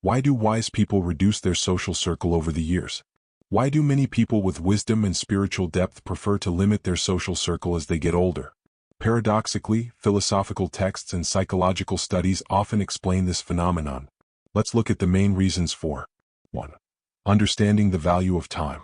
Why do wise people reduce their social circle over the years? Why do many people with wisdom and spiritual depth prefer to limit their social circle as they get older? Paradoxically, philosophical texts and psychological studies often explain this phenomenon. Let's look at the main reasons for 1. Understanding the value of time.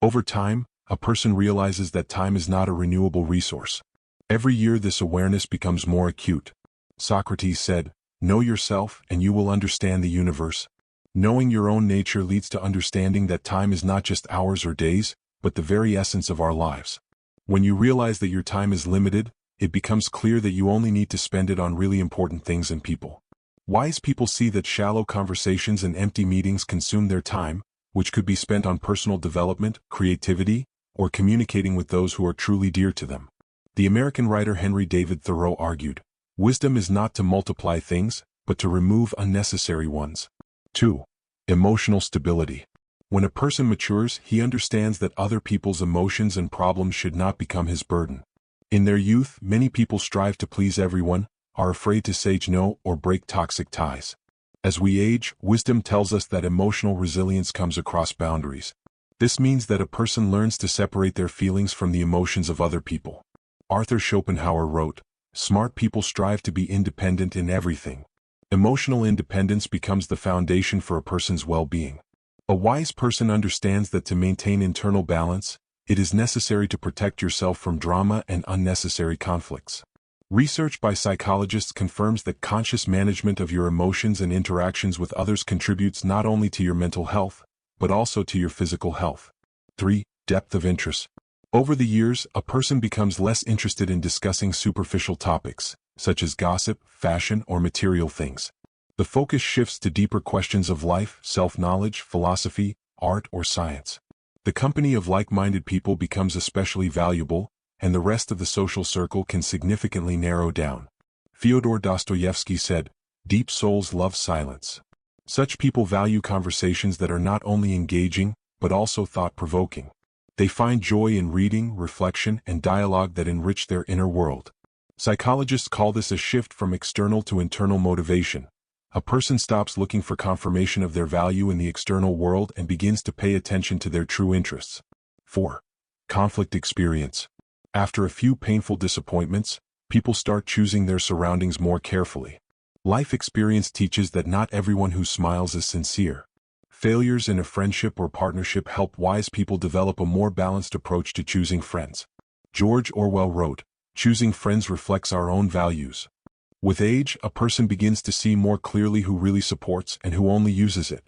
Over time, a person realizes that time is not a renewable resource. Every year this awareness becomes more acute. Socrates said, "Know yourself and you will understand the universe." Knowing your own nature leads to understanding that time is not just hours or days, but the very essence of our lives. When you realize that your time is limited, it becomes clear that you only need to spend it on really important things and people. Wise people see that shallow conversations and empty meetings consume their time, which could be spent on personal development, creativity, or communicating with those who are truly dear to them. The American writer Henry David Thoreau argued, "Wisdom is not to multiply things, but to remove unnecessary ones." 2. Emotional stability. When a person matures, he understands that other people's emotions and problems should not become his burden. In their youth, many people strive to please everyone, are afraid to say no or break toxic ties. As we age, wisdom tells us that emotional resilience comes across boundaries. This means that a person learns to separate their feelings from the emotions of other people. Arthur Schopenhauer wrote, "Smart people strive to be independent in everything." Emotional independence becomes the foundation for a person's well-being. A wise person understands that to maintain internal balance, it is necessary to protect yourself from drama and unnecessary conflicts. Research by psychologists confirms that conscious management of your emotions and interactions with others contributes not only to your mental health, but also to your physical health. 3. Depth of interest. Over the years, a person becomes less interested in discussing superficial topics, such as gossip, fashion, or material things. The focus shifts to deeper questions of life, self-knowledge, philosophy, art, or science. The company of like-minded people becomes especially valuable, and the rest of the social circle can significantly narrow down. Fyodor Dostoevsky said, "Deep souls love silence." Such people value conversations that are not only engaging, but also thought-provoking. They find joy in reading, reflection, and dialogue that enrich their inner world. Psychologists call this a shift from external to internal motivation. A person stops looking for confirmation of their value in the external world and begins to pay attention to their true interests. 4. Conflict experience. After a few painful disappointments, people start choosing their surroundings more carefully. Life experience teaches that not everyone who smiles is sincere. Failures in a friendship or partnership help wise people develop a more balanced approach to choosing friends. George Orwell wrote, "Choosing friends reflects our own values." With age, a person begins to see more clearly who really supports and who only uses it.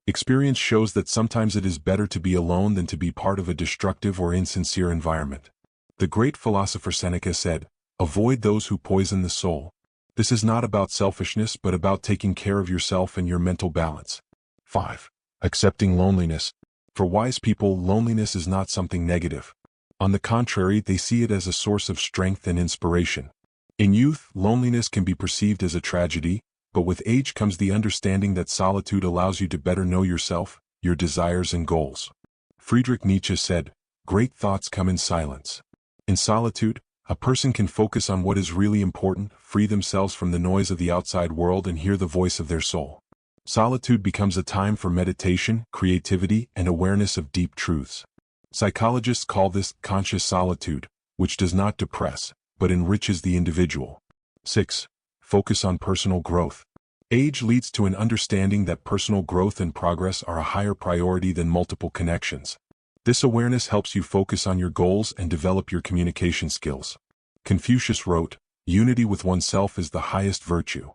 Experience shows that sometimes it is better to be alone than to be part of a destructive or insincere environment. The great philosopher Seneca said, "Avoid those who poison the soul." This is not about selfishness but about taking care of yourself and your mental balance. 5. Accepting loneliness. For wise people, loneliness is not something negative. On the contrary, they see it as a source of strength and inspiration. In youth, loneliness can be perceived as a tragedy, but with age comes the understanding that solitude allows you to better know yourself, your desires and goals. Friedrich Nietzsche said, "Great thoughts come in silence." In solitude, a person can focus on what is really important, free themselves from the noise of the outside world and hear the voice of their soul. Solitude becomes a time for meditation, creativity, and awareness of deep truths. Psychologists call this conscious solitude, which does not depress, but enriches the individual. 6. Focus on personal growth. Age leads to an understanding that personal growth and progress are a higher priority than multiple connections. This awareness helps you focus on your goals and develop your communication skills. Confucius wrote, "Unity with oneself is the highest virtue."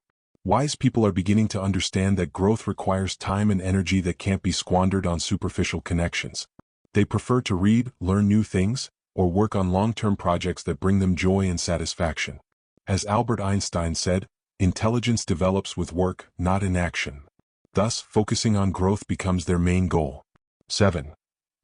Wise people are beginning to understand that growth requires time and energy that can't be squandered on superficial connections. They prefer to read, learn new things, or work on long-term projects that bring them joy and satisfaction. As Albert Einstein said, "Intelligence develops with work, not in action." Thus, focusing on growth becomes their main goal. 7.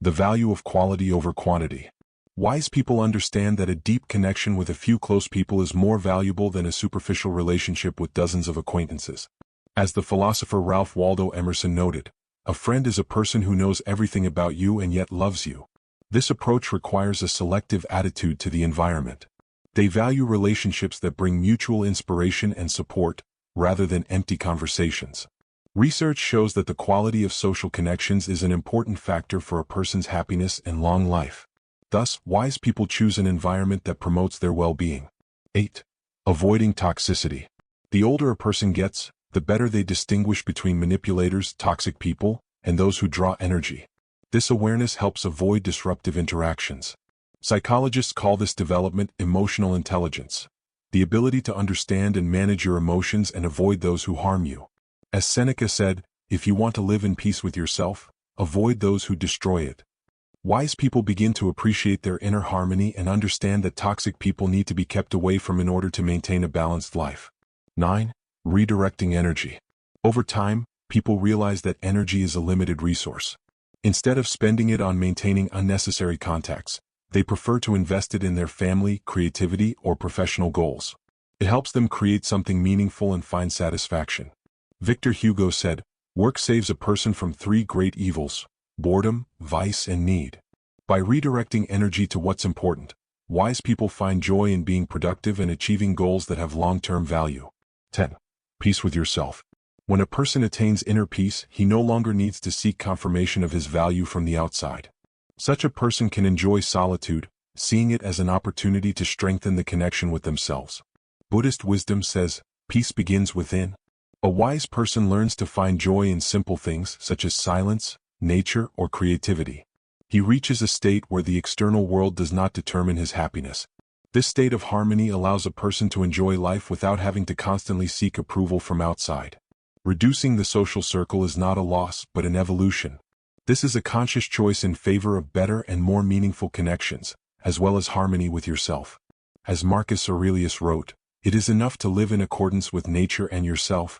The value of quality over quantity. Wise people understand that a deep connection with a few close people is more valuable than a superficial relationship with dozens of acquaintances. As the philosopher Ralph Waldo Emerson noted, "A friend is a person who knows everything about you and yet loves you." This approach requires a selective attitude to the environment. They value relationships that bring mutual inspiration and support, rather than empty conversations. Research shows that the quality of social connections is an important factor for a person's happiness and long life. Thus, wise people choose an environment that promotes their well-being. 8. Avoiding toxicity. The older a person gets, the better they distinguish between manipulators, toxic people, and those who draw energy. This awareness helps avoid disruptive interactions. Psychologists call this development emotional intelligence, the ability to understand and manage your emotions and avoid those who harm you. As Seneca said, if you want to live in peace with yourself, avoid those who destroy it. Wise people begin to appreciate their inner harmony and understand that toxic people need to be kept away from in order to maintain a balanced life. 9. Redirecting energy. Over time, people realize that energy is a limited resource. Instead of spending it on maintaining unnecessary contacts, they prefer to invest it in their family, creativity, or professional goals. It helps them create something meaningful and find satisfaction. Victor Hugo said, "Work saves a person from 3 great evils: boredom, vice, and need." By redirecting energy to what's important, wise people find joy in being productive and achieving goals that have long-term value. 10. Peace with yourself. When a person attains inner peace, he no longer needs to seek confirmation of his value from the outside. Such a person can enjoy solitude, seeing it as an opportunity to strengthen the connection with themselves. Buddhist wisdom says, peace begins within. A wise person learns to find joy in simple things such as silence, nature, or creativity. He reaches a state where the external world does not determine his happiness. This state of harmony allows a person to enjoy life without having to constantly seek approval from outside. Reducing the social circle is not a loss, but an evolution. This is a conscious choice in favor of better and more meaningful connections, as well as harmony with yourself. As Marcus Aurelius wrote, "It is enough to live in accordance with nature and yourself,